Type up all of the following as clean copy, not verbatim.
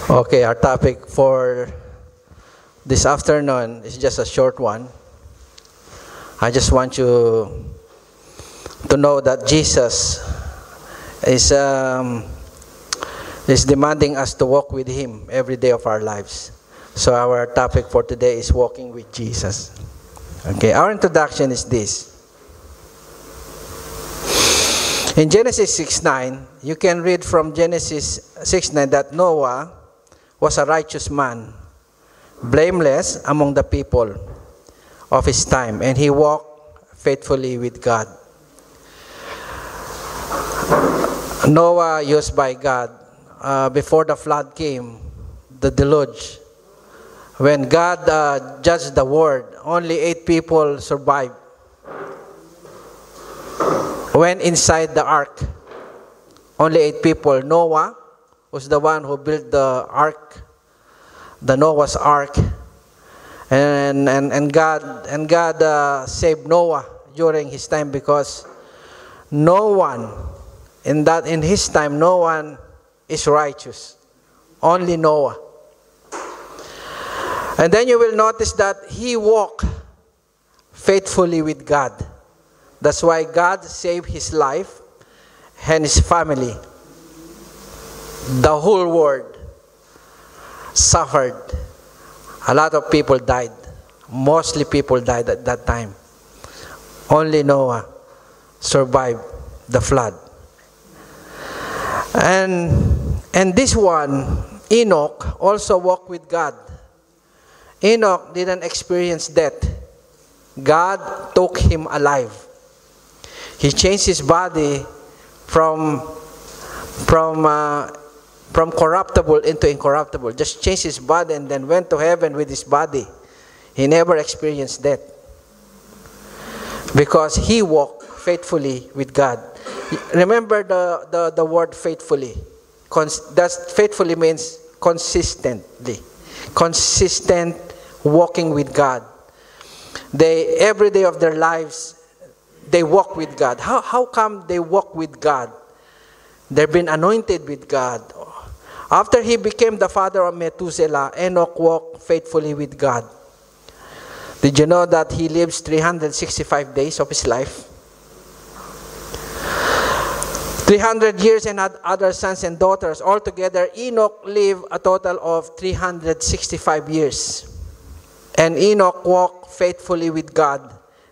Okay, our topic for this afternoon is just a short one. I just want you to know that Jesus is demanding us to walk with Him every day of our lives. So our topic for today is walking with Jesus. Okay, our introduction is this. In Genesis 6:9, you can read from Genesis 6:9 that Noah was a righteous man, blameless among the people of his time, and he walked faithfully with God. Noah used by God before the flood came, the deluge. When God judged the world, only 8 people survived. When inside the ark, only 8 people. Noah was the one who built the ark, the Noah's ark, and God saved Noah during his time, because no one in his time, no one is righteous, only Noah. And then you will notice that he walked faithfully with God. That's why God saved his life and his family. The whole world suffered. A lot of people died. Mostly people died at that time. Only Noah survived the flood. And this one, Enoch, also walked with God. Enoch didn't experience death. God took him alive. He changed his body from corruptible into incorruptible. Just changed his body and then went to heaven with his body. He never experienced death, because he walked faithfully with God. Remember the word faithfully. That faithfully means consistently. Consistent walking with God. Every day of their lives, they walk with God. How come they walk with God? They've been anointed with God. After he became the father of Methuselah, Enoch walked faithfully with God. Did you know that he lives 365 days of his life? 300 years and had other sons and daughters. Altogether, Enoch lived a total of 365 years. And Enoch walked faithfully with God.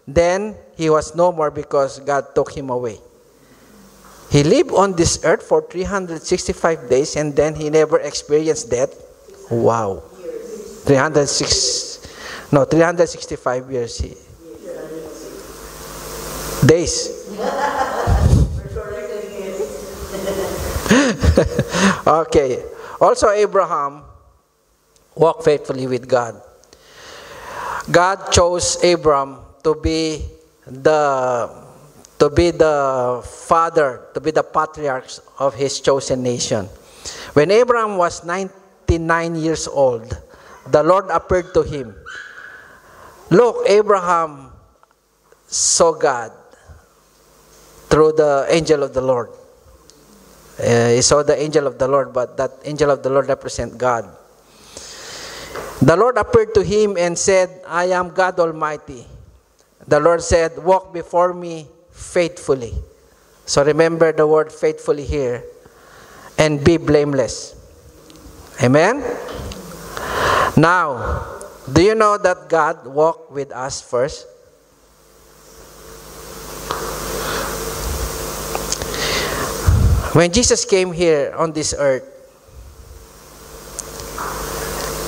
Then he was no more, because God took him away. He lived on this earth for 365 days and then he never experienced death. Wow. 365 years. Days. Okay. Also, Abraham walked faithfully with God. God chose Abraham to be the father, to be the patriarch of his chosen nation. When Abraham was 99 years old, the Lord appeared to him. Look, Abraham saw God through the angel of the Lord. He saw the angel of the Lord, but that angel of the Lord represents God. The Lord appeared to him and said, I am God Almighty. The Lord said, walk before me faithfully. So remember the word faithfully here. And be blameless. Amen? Now, do you know that God walked with us first? When Jesus came here on this earth,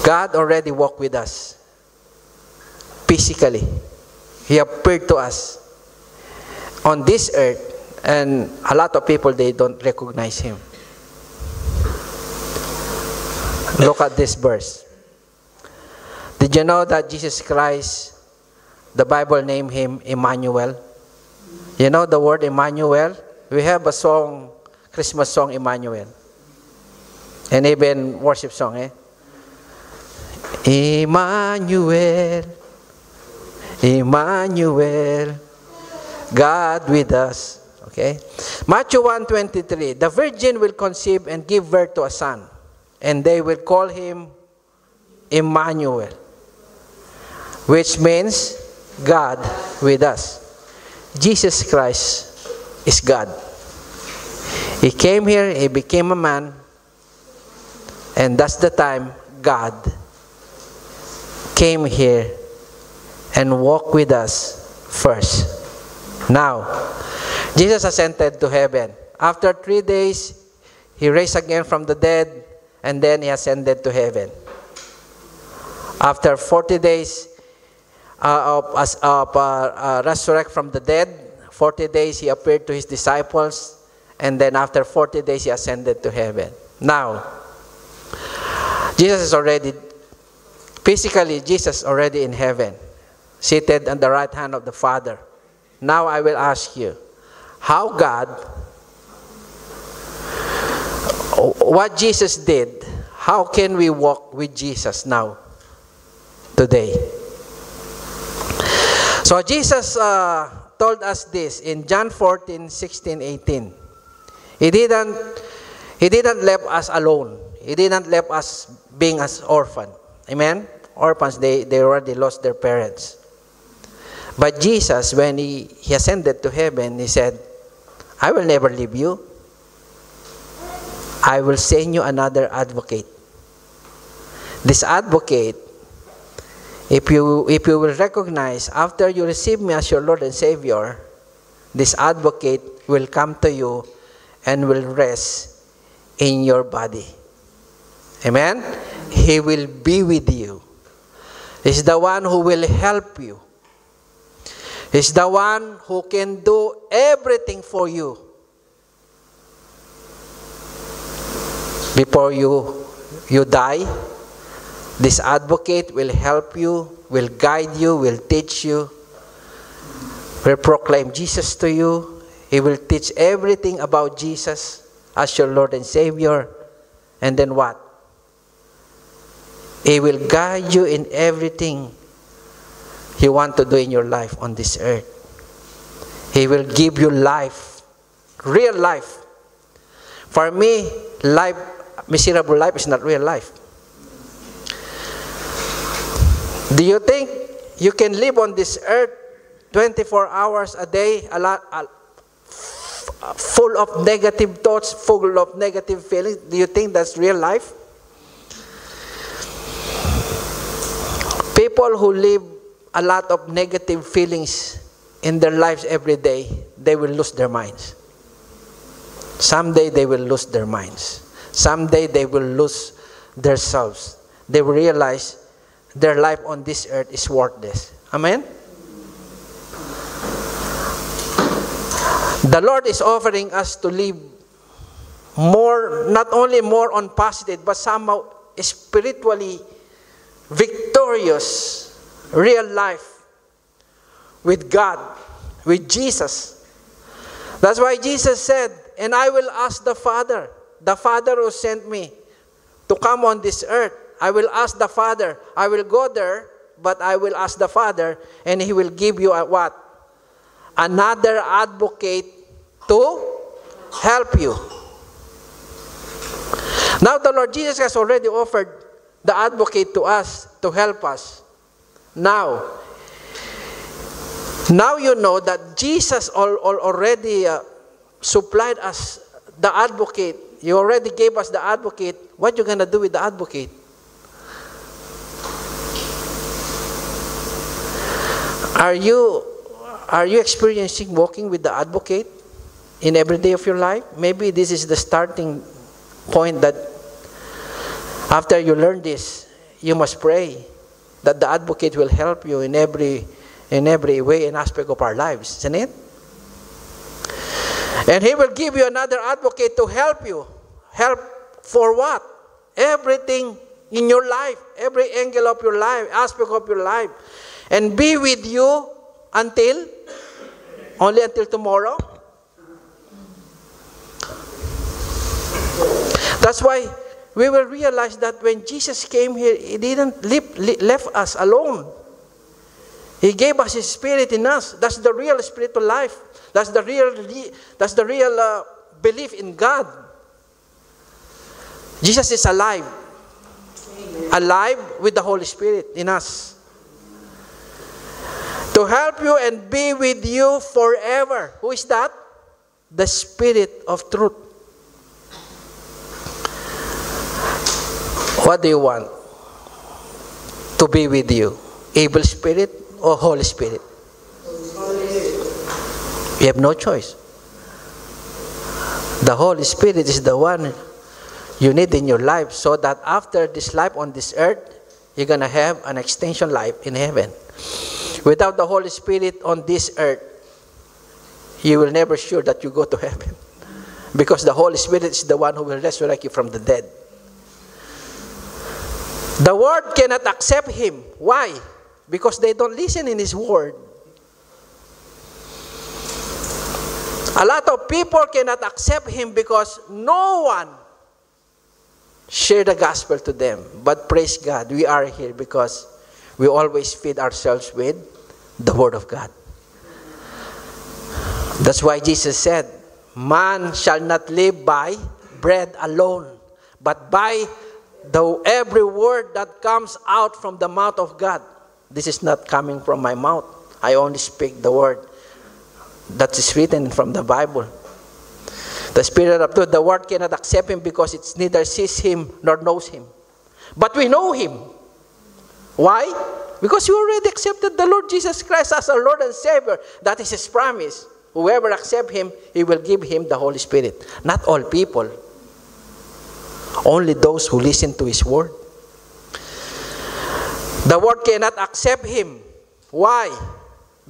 God already walked with us physically. He appeared to us on this earth, and a lot of people, they don't recognize Him. Look at this verse. Did you know that Jesus Christ, the Bible named Him Emmanuel? You know the word Emmanuel? We have a song, Christmas song, Emmanuel. And even worship song, Emmanuel, Emmanuel, God with us. Okay? Matthew 1:23, the virgin will conceive and give birth to a son, and they will call him Emmanuel, which means God with us. Jesus Christ is God. He came here, he became a man, and that's the time God came here and walked with us first. Now, Jesus ascended to heaven. After 3 days, he raised again from the dead, and then he ascended to heaven. After 40 days of resurrect from the dead, 40 days he appeared to his disciples, and then after 40 days he ascended to heaven. Now, Jesus is already, physically, Jesus already in heaven, seated on the right hand of the Father. Now I will ask you, how God, what Jesus did, how can we walk with Jesus now, today? So Jesus told us this in John 14, 16, 18. He didn't leave us alone. He didn't leave us being as orphan. Amen? Orphans, they already lost their parents. But Jesus, when he ascended to heaven, he said, I will never leave you. I will send you another advocate. This advocate, if you will recognize, after you receive me as your Lord and Savior, this advocate will come to you and will rest in your body. Amen? He will be with you. He's the one who will help you. He's the one who can do everything for you. Before you die, this advocate will help you, will guide you, will teach you, will proclaim Jesus to you. He will teach everything about Jesus as your Lord and Savior. And then what? He will guide you in everything He wants to do in your life on this earth. He will give you life, real life. For me, life, miserable life is not real life. Do you think you can live on this earth 24 hours a day, full of negative thoughts, full of negative feelings? Do you think that's real life? People who live a lot of negative feelings in their lives every day, they will lose their minds. Someday they will lose their minds. Someday they will lose themselves. They will realize their life on this earth is worthless. Amen? The Lord is offering us to live more, not only more on positive, but somehow spiritually victorious, real life with God, with Jesus. That's why Jesus said, and I will ask the Father who sent me to come on this earth. I will ask the Father. I will go there, but I will ask the Father, and He will give you a what? Another advocate to help you. Now the Lord Jesus has already offered the advocate to us to help us. Now you know that Jesus already supplied us the advocate. You already gave us the advocate. What you going to do with the advocate? Are you experiencing walking with the advocate in every day of your life? Maybe this is the starting point that after you learn this, you must pray that the advocate will help you in every way and aspect of our lives, isn't it? And He will give you another advocate to help you. Help for what? Everything in your life, every angle of your life, aspect of your life. And be with you only until tomorrow. That's why we will realize that when Jesus came here, He didn't left us alone. He gave us His Spirit in us. That's the real spiritual life. That's the real belief in God. Jesus is alive. Alive with the Holy Spirit in us. To help you and be with you forever. Who is that? The Spirit of truth. What do you want to be with you? Evil spirit or Holy Spirit? You have no choice. The Holy Spirit is the one you need in your life so that after this life on this earth, you're going to have an extension life in heaven. Without the Holy Spirit on this earth, you will never sure that you go to heaven. Because the Holy Spirit is the one who will resurrect you from the dead. The world cannot accept Him. Why? Because they don't listen in His word. A lot of people cannot accept Him because no one shared the gospel to them. But praise God, we are here because we always feed ourselves with the Word of God. That's why Jesus said, man shall not live by bread alone, but by every word that comes out from the mouth of God. This is not coming from my mouth. I only speak the word that is written from the Bible. The Spirit of truth, the world cannot accept Him because it neither sees Him nor knows Him. But we know Him. Why? Because you already accepted the Lord Jesus Christ as our Lord and Savior. That is His promise. Whoever accepts Him, He will give him the Holy Spirit. Not all people. Only those who listen to His word. The world cannot accept Him. Why?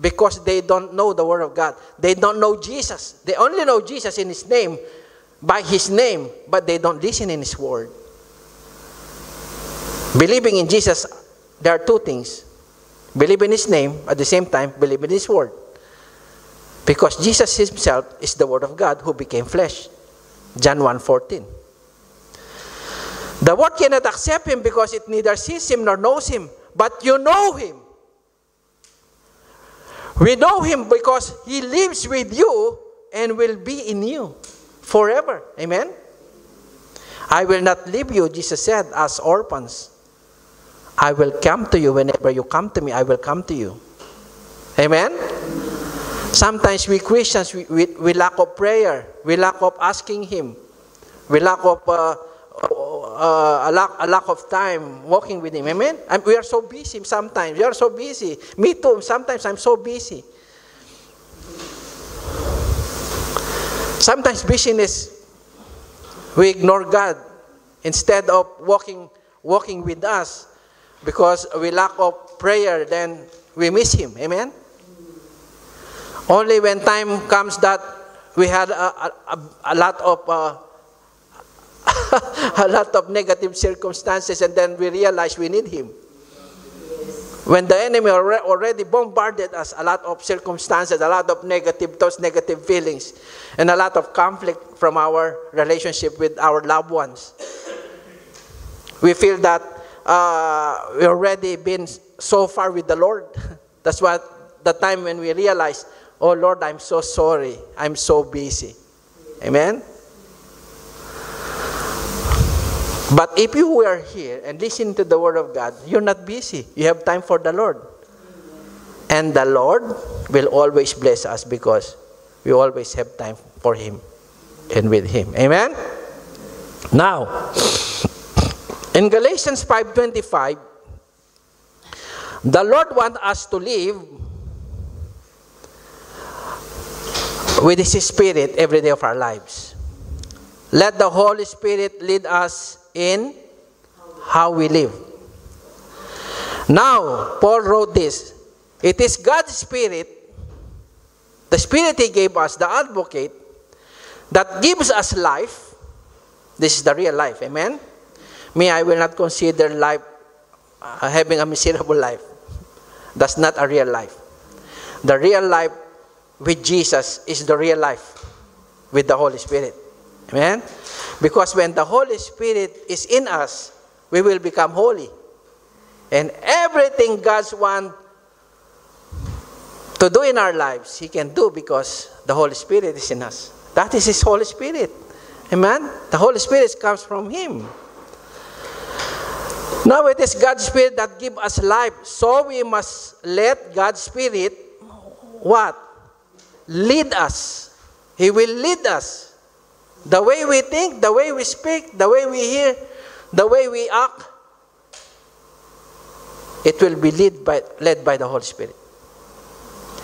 Because they don't know the Word of God. They don't know Jesus. They only know Jesus in His name, by His name, but they don't listen in His word. Believing in Jesus, there are two things. Believe in His name, at the same time, believe in His word. Because Jesus Himself is the Word of God who became flesh. John 1:14. The world cannot accept Him because it neither sees Him nor knows Him. But you know Him. We know Him because He lives with you and will be in you forever. Amen? I will not leave you, Jesus said, as orphans. I will come to you whenever you come to me. I will come to you. Amen? Sometimes we Christians, we lack of prayer. We lack of asking Him. We lack of a lack of time walking with Him. Amen? And we are so busy sometimes. We are so busy. Me too. Sometimes I'm so busy. Sometimes busyness, we ignore God instead of walking with us because we lack of prayer, then we miss Him. Amen? Only when time comes that we had a lot of a lot of negative circumstances, and then we realize we need Him. When the enemy already bombarded us, a lot of circumstances, a lot of those negative feelings, and a lot of conflict from our relationship with our loved ones. We feel that we already been so far with the Lord. That's what the time when we realize, oh Lord, I'm so sorry. I'm so busy. Amen? But if you were here and listen to the Word of God, you're not busy. You have time for the Lord. And the Lord will always bless us because we always have time for Him and with Him. Amen? Now, in Galatians 5:25, the Lord wants us to live with His Spirit every day of our lives. Let the Holy Spirit lead us in how we live. Now, Paul wrote this. It is God's Spirit, the Spirit He gave us, the advocate, that gives us life. This is the real life. Amen? Me, I will not consider life having a miserable life. That's not a real life. The real life with Jesus is the real life with the Holy Spirit. Amen? Because when the Holy Spirit is in us, we will become holy. And everything God wants to do in our lives, He can do because the Holy Spirit is in us. That is His Holy Spirit. Amen? The Holy Spirit comes from Him. Now it is God's Spirit that gives us life. So we must let God's Spirit, what? Lead us. He will lead us. The way we think, the way we speak, the way we hear, the way we act, it will be led by the Holy Spirit.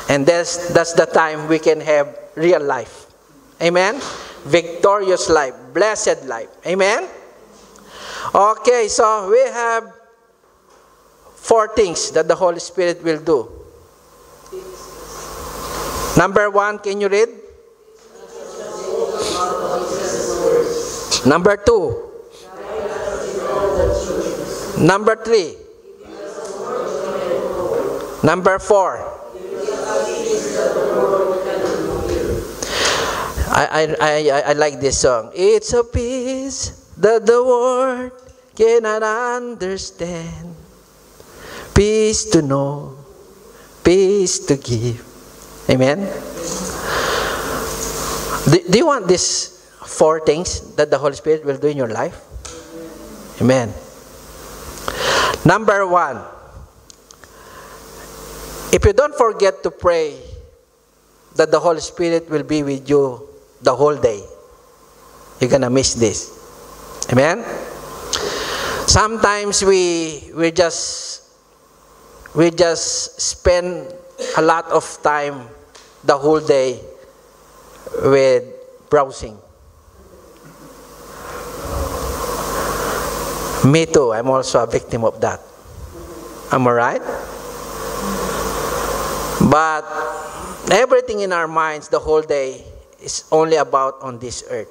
And that's the time we can have real life. Amen? Victorious life, blessed life. Amen? Okay, so we have 4 things that the Holy Spirit will do. Number 1, can you read? Number 2. Number 3. Number 4. I like this song. It's a peace that the world cannot understand. Peace to know, peace to give. Amen? Do you want these 4 things that the Holy Spirit will do in your life? Amen. Number 1, if you don't forget to pray, that the Holy Spirit will be with you the whole day, you're gonna miss this. Amen? Sometimes we just spend a lot of time the whole day with browsing. Me too, I'm also a victim of that. Am I right? But everything in our minds the whole day is only about on this earth.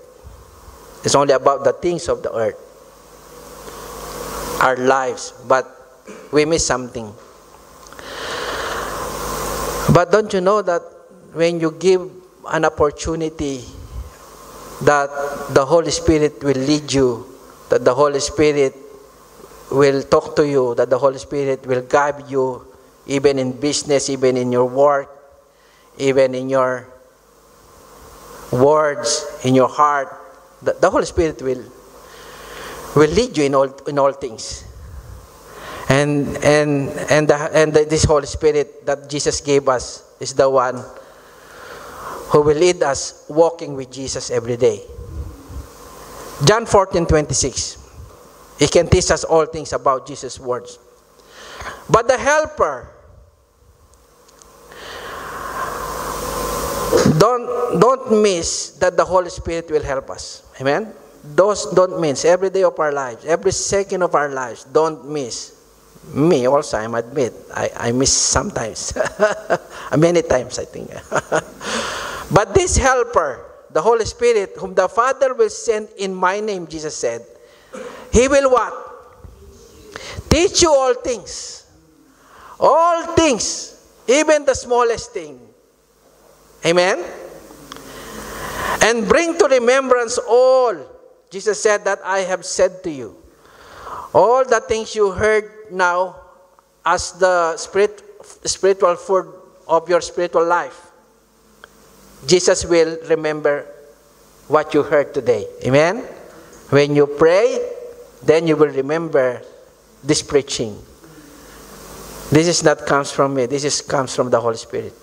It's only about the things of the earth. Our lives. But we miss something. But don't you know that when you give an opportunity that the Holy Spirit will lead you, that the Holy Spirit will talk to you, that the Holy Spirit will guide you, even in business, even in your work, even in your words, in your heart, the Holy Spirit will lead you in all things. And this Holy Spirit that Jesus gave us is the one who will lead us walking with Jesus every day. John 14:26. He can teach us all things about Jesus' words. But the Helper, don't miss that the Holy Spirit will help us. Amen? Don't miss every day of our lives, every second of our lives. Don't miss. Me also, I admit, I miss sometimes. Many times, I think. But this Helper, the Holy Spirit, whom the Father will send in my name, Jesus said, He will what? Teach you all things. All things. Even the smallest thing. Amen? And bring to remembrance all, Jesus said, that I have said to you. All the things you heard now as the spiritual food of your spiritual life. Jesus will remember what you heard today. Amen? When you pray, then you will remember this preaching. This is not comes from me. This comes from the Holy Spirit.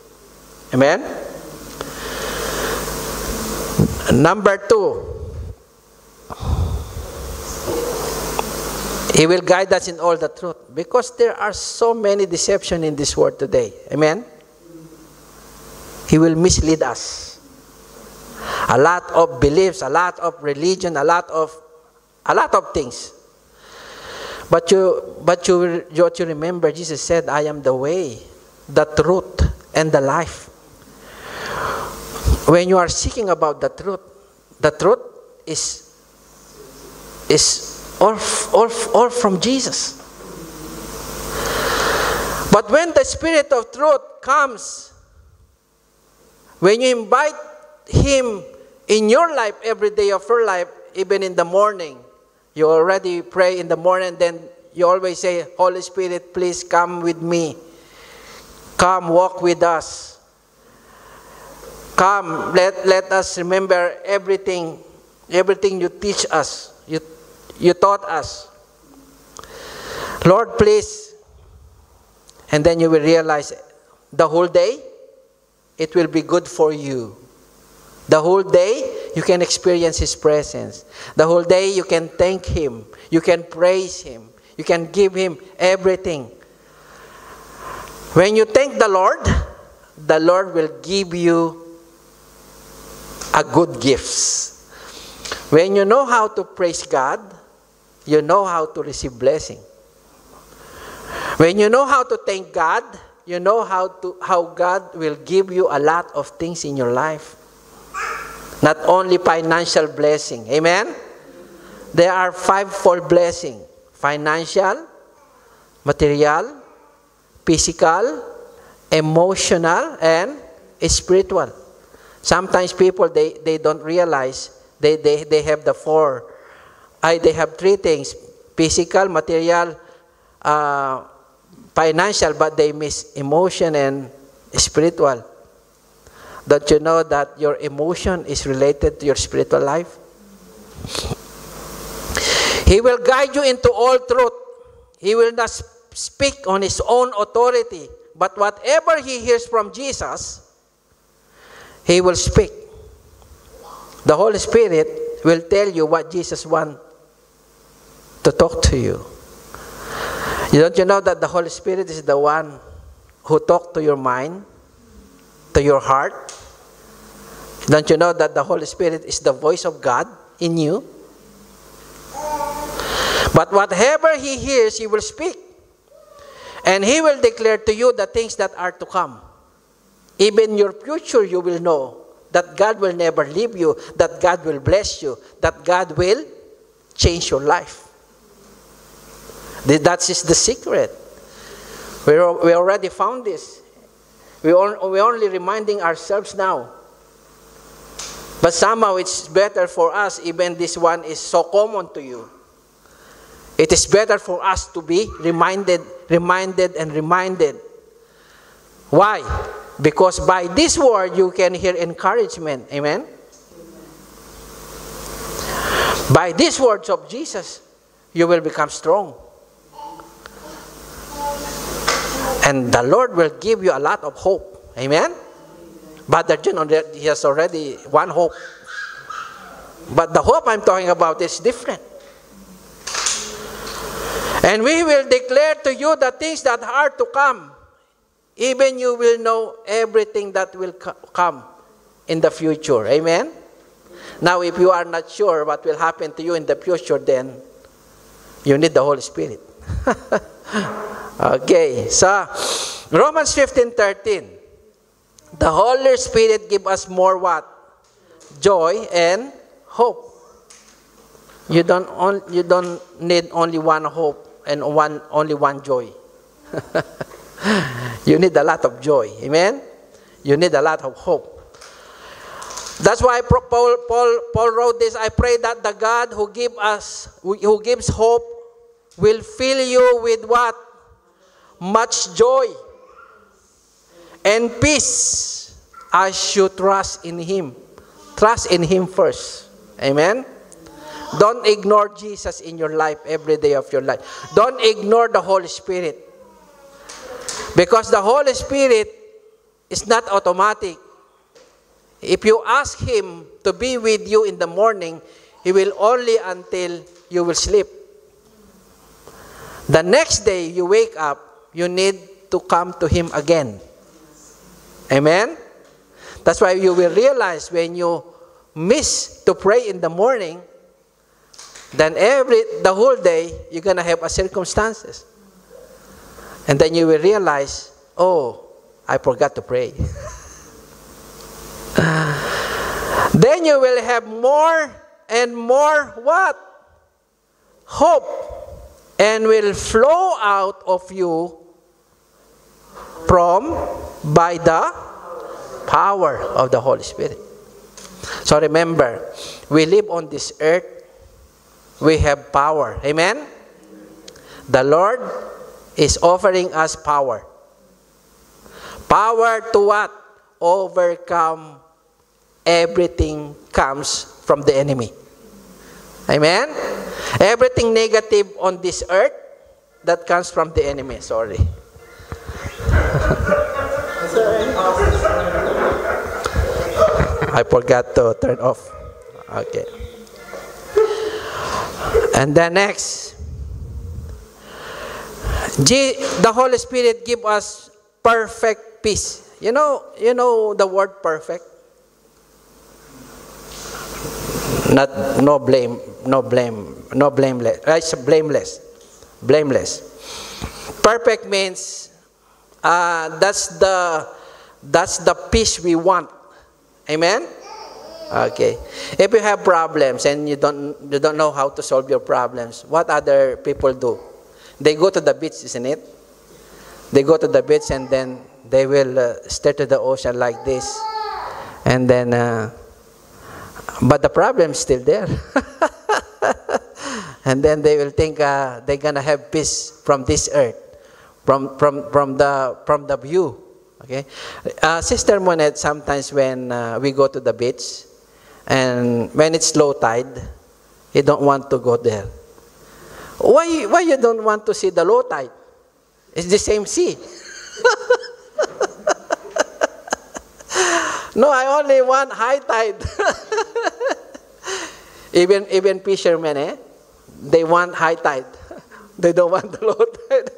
Amen? Number 2. He will guide us in all the truth. Because there are so many deception in this world today. Amen? He will mislead us. A lot of beliefs, a lot of religion, a lot of things. But you remember, Jesus said, I am the way, the truth, and the life. When you are seeking about the truth is all from Jesus. But when the Spirit of truth comes, when you invite Him in your life every day of your life, even in the morning, you already pray in the morning, then you always say, Holy Spirit, please come with me. Come walk with us. Come, let us remember everything everything you teach us, you taught us. Lord, please. And then you will realize the whole day, it will be good for you. The whole day, you can experience His presence. The whole day, you can thank Him. You can praise Him. You can give Him everything. When you thank the Lord will give you a good gifts. When you know how to praise God, you know how to receive blessing. When you know how to thank God, you know how God will give you a lot of things in your life. Not only financial blessing. Amen? There are fivefold blessing. Financial, material, physical, emotional, and spiritual. Sometimes people, they don't realize they have the four. They have three things. Physical, material, financial, but they miss emotion and spiritual. Don't you know that your emotion is related to your spiritual life? He will guide you into all truth. He will not speak on His own authority, but whatever He hears from Jesus, He will speak. The Holy Spirit will tell you what Jesus wants to talk to you. Don't you know that the Holy Spirit is the one who talks to your mind, to your heart? Don't you know that the Holy Spirit is the voice of God in you? But whatever He hears, He will speak. And He will declare to you the things that are to come. Even your future, you will know that God will never leave you, that God will bless you, that God will change your life. That is the secret. We already found this. We're only reminding ourselves now. But somehow it's better for us, even this one is so common to you. It is better for us to be reminded. Why? Because by this word, you can hear encouragement. Amen? By these words of Jesus, you will become strong. And the Lord will give you a lot of hope. Amen? Brother John, he has already one hope. But the hope I'm talking about is different. And we will declare to you the things that are to come. Even you will know everything that will come in the future. Amen? Now, if you are not sure what will happen to you in the future, then you need the Holy Spirit. Okay, so Romans 15:13. The Holy Spirit give us more what? Joy and hope. You don't need only one hope and only one joy. You need a lot of joy. Amen? You need a lot of hope. That's why Paul wrote this. I pray that the God who gives hope will fill you with what? Much joy and peace as you trust in Him. Trust in Him first. Amen? Don't ignore Jesus in your life every day of your life. Don't ignore the Holy Spirit. Because the Holy Spirit is not automatic. If you ask Him to be with you in the morning, He will only until you will sleep. The next day you wake up, you need to come to Him again. Amen? That's why you will realize when you miss to pray in the morning, then the whole day, you're going to have circumstances. And then you will realize, oh, I forgot to pray. Then you will have more and more what? Hope. And will flow out of you by the power of the Holy Spirit. So remember, we live on this earth. We have power. Amen? The Lord is offering us power. Power to what? Overcome everything comes from the enemy. Amen? Everything negative on this earth, that comes from the enemy. Sorry. I forgot to turn off. Okay. And then next, the Holy Spirit give us perfect peace. You know the word perfect? No blameless. It's blameless. Perfect means that's the peace we want. Amen? Okay. If you have problems and you don't know how to solve your problems, what other people do? They go to the beach, isn't it? They go to the beach and then they will stare to the ocean like this. And then, but the problem is still there. And then they will think they're going to have peace from this earth, from the view. Okay? Sister Monet, sometimes when we go to the beach, and when it's low tide, you don't want to go there. Why you don't want to see the low tide? It's the same sea. No, I only want high tide. Even fishermen, they want high tide. They don't want the low tide.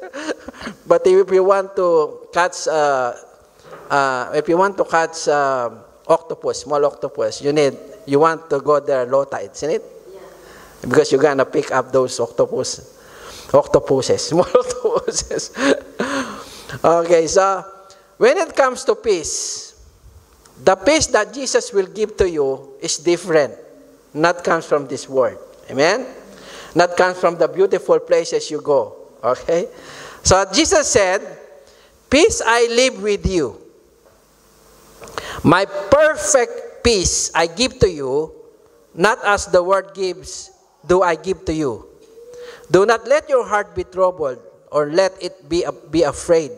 But if you want to catch, octopus, small octopus, you want to go there low tide, isn't it? Yeah. Because you're gonna pick up those octopuses, small octopuses. Okay, so when it comes to peace, the peace that Jesus will give to you is different. Not comes from this world. Amen? Not comes from the beautiful places you go. Okay? So Jesus said, peace I leave with you. My perfect peace I give to you, not as the world gives, do I give to you. Do not let your heart be troubled, or let it be afraid.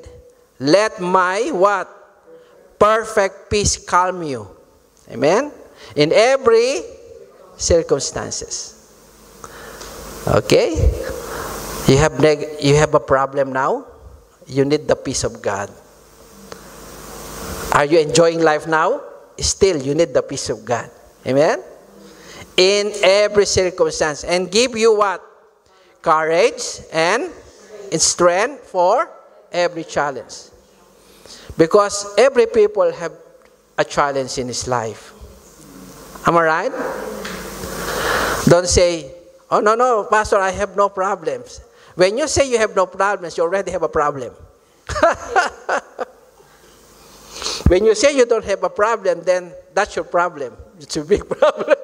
Let my what? Perfect peace calm you. Amen? In every circumstances. Okay? You have a problem now? You need the peace of God. Are you enjoying life now? Still, you need the peace of God. Amen? In every circumstance. And give you what? Courage and strength for every challenge. Because every people have a challenge in his life. Am I right? Don't say, oh, no, Pastor, I have no problems. When you say you have no problems, you already have a problem. When you say you don't have a problem, then that's your problem. It's a big problem.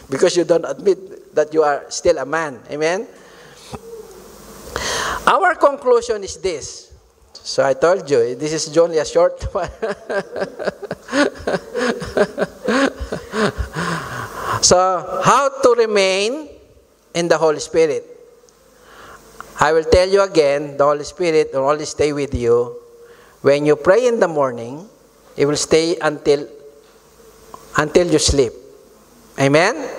Because you don't admit that you are still a man. Amen? Our conclusion is this. So I told you, this is only a short one. So, how to remain in the Holy Spirit? I will tell you again, the Holy Spirit will always stay with you. When you pray in the morning, it will stay until you sleep. Amen?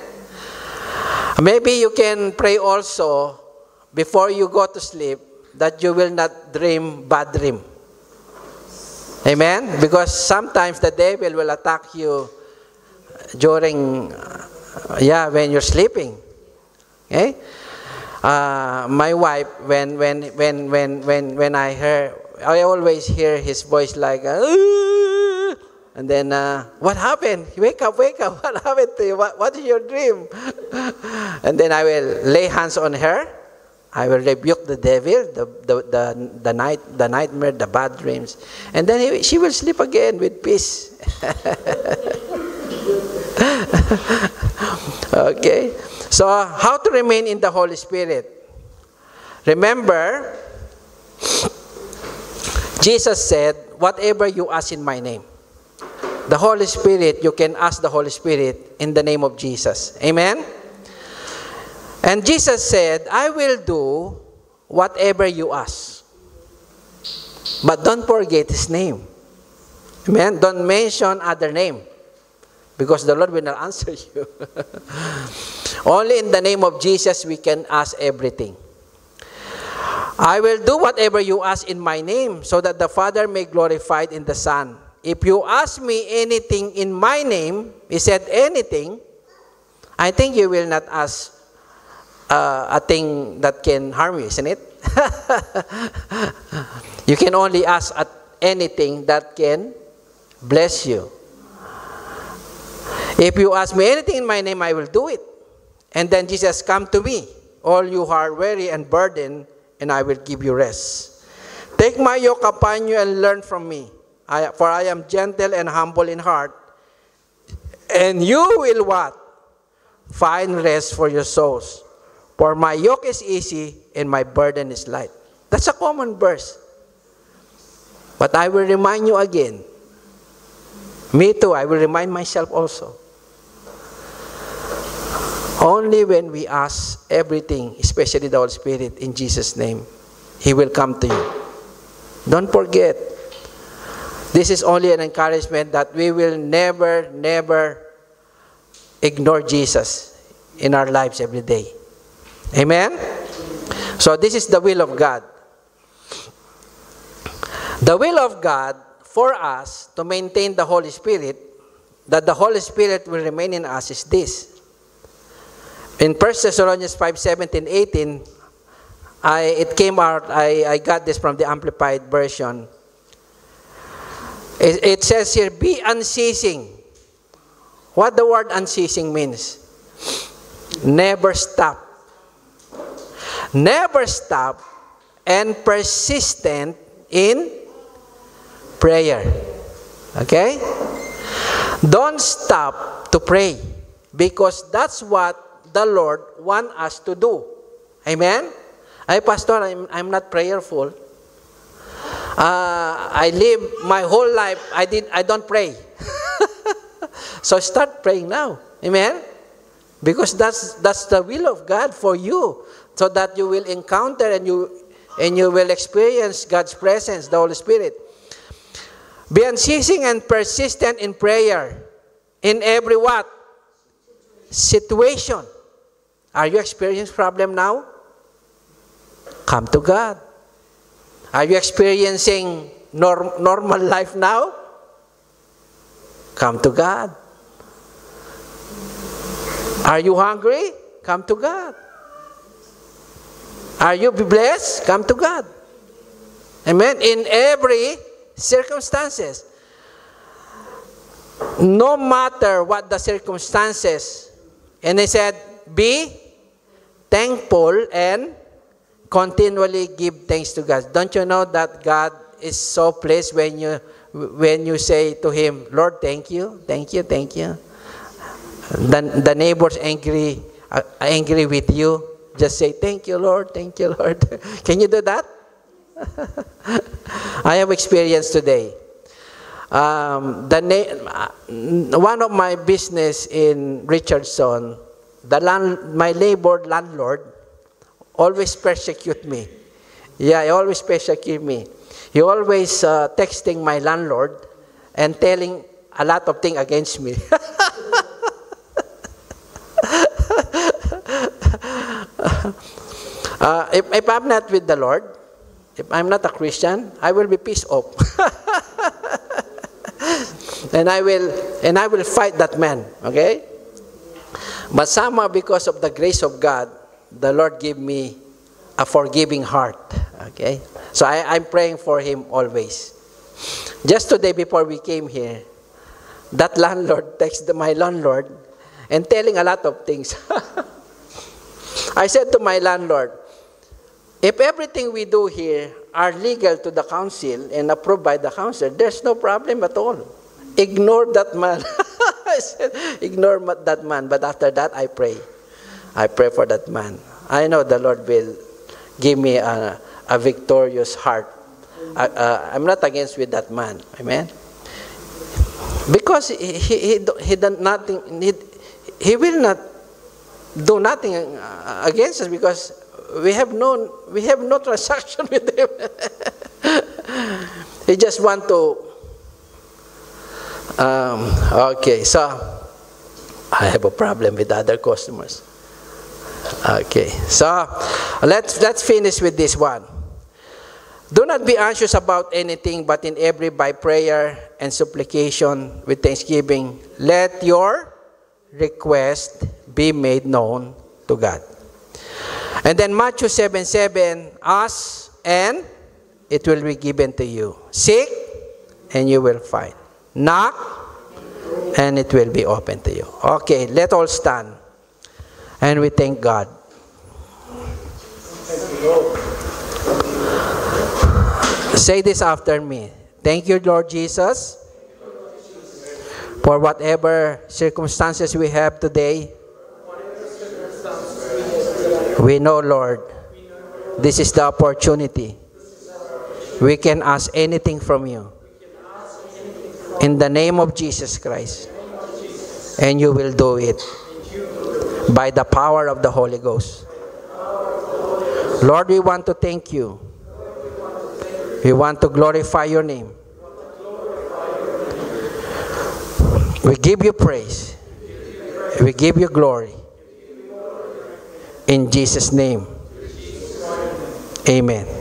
Maybe you can pray also before you go to sleep that you will not dream bad dream. Amen? Because sometimes the devil will attack you during, when you're sleeping. Okay? My wife, when I always hear his voice like, and then, what happened? Wake up, what happened to you? What is your dream? And then I will lay hands on her. I will rebuke the devil, the nightmare, the bad dreams. And then she will sleep again with peace. Okay? So, how to remain in the Holy Spirit? Remember, Jesus said, whatever you ask in my name. The Holy Spirit, you can ask the Holy Spirit in the name of Jesus. Amen? And Jesus said, I will do whatever you ask. But don't forget His name. Amen? Don't mention other name. because the Lord will not answer you. Only in the name of Jesus we can ask everything. I will do whatever you ask in my name, so that the Father may glorified in the Son. If you ask me anything in my name, he said anything, I think you will not ask a thing that can harm you, isn't it? You can only ask at anything that can bless you. If you ask me anything in my name, I will do it. And then Jesus, come to me, all you who are weary and burdened, and I will give you rest. Take my yoke upon you and learn from me, for I am gentle and humble in heart, and you will what? Find rest for your souls. For my yoke is easy and my burden is light. That's a common verse. But I will remind you again. Me too, I will remind myself also. Only when we ask everything, especially the Holy Spirit, in Jesus' name, He will come to you. Don't forget. This is only an encouragement that we will never, never ignore Jesus in our lives every day. Amen? So this is the will of God. The will of God for us to maintain the Holy Spirit, that the Holy Spirit will remain in us, is this. In 1 Thessalonians 5:17-18, it came out, I got this from the Amplified Version. It says here, be unceasing. What the word unceasing means? Never stop. Never stop and persistent in prayer. Okay? Don't stop to pray, because that's what the Lord wants us to do. Amen? Ay, Pastor, I'm not prayerful. I live my whole life, I don't pray. So start praying now. Amen? Because that's the will of God for you, so that you will encounter and you will experience God's presence, the Holy Spirit. Be unceasing and persistent in prayer in every what? Situation. Are you experiencing problem now? Come to God. Are you experiencing normal life now? Come to God. Are you hungry? Come to God. Are you blessed? Come to God. Amen. In every circumstances. No matter what the circumstances. And he said, be thankful and continually give thanks to God. Don't you know that God is so pleased when you say to Him, Lord, thank you, thank you, thank you. The neighbor's angry with you. Just say, thank you, Lord, thank you, Lord. Can you do that? I have experienced today. One of my business in Richardson, my neighbor landlord always persecute me. Yeah, he always persecute me. He always texting my landlord and telling a lot of things against me. If I'm not with the Lord, if I'm not a Christian, I will be pissed off. and I will fight that man, okay? But somehow, because of the grace of God, the Lord gave me a forgiving heart, okay? So I'm praying for him always. Just today before we came here, that landlord texted my landlord and telling a lot of things. I said to my landlord, if everything we do here are legal to the council and approved by the council, there's no problem at all. Ignore that man. I said, ignore that man. But after that, I pray. I pray for that man. I know the Lord will give me a victorious heart. I'm not against with that man. Amen? Because he done nothing. He will not do nothing against us, because we have no transaction with him. He just want to. Okay, so I have a problem with other customers. Okay, so let's finish with this one. Do not be anxious about anything, but in every by prayer and supplication with thanksgiving, let your request be made known to God. And then Matthew 7:7, ask and it will be given to you. Seek and you will find. Knock and it will be open to you. Okay, let all stand. And we thank God. Say this after me. Thank you, Lord Jesus, for whatever circumstances we have today. We know, Lord, this is the opportunity. We can ask anything from you. In the name of Jesus Christ. And you will do it by the power of the Holy Ghost. Lord, we want to thank you. We want to glorify your name. We give you praise. We give you glory. In Jesus' name. Amen.